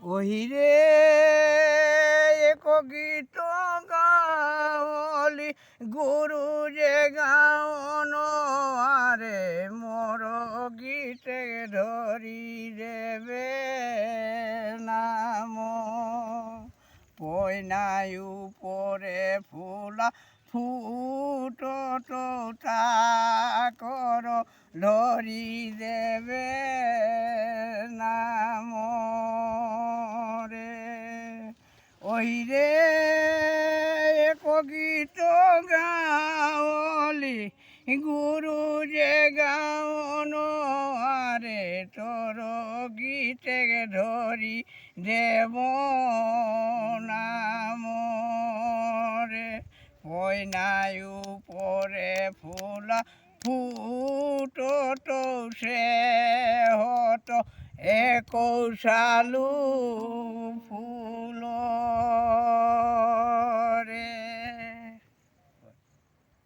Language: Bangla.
ওহিরে এক গীত গাওলি গুরু যে গাওন আরে মোর গীতে ধরি দেবে নাম পয়নাই উপরে ফুলা ফুটো কর ধরি দেবে নাম রে ওই রে এক গীত গাওলি গুরু যে গাওন আরে তোর গীতে ধরি দেব নাম রে পয়নাই উপরে ফুলা ফুটো সে হতো একৌশালু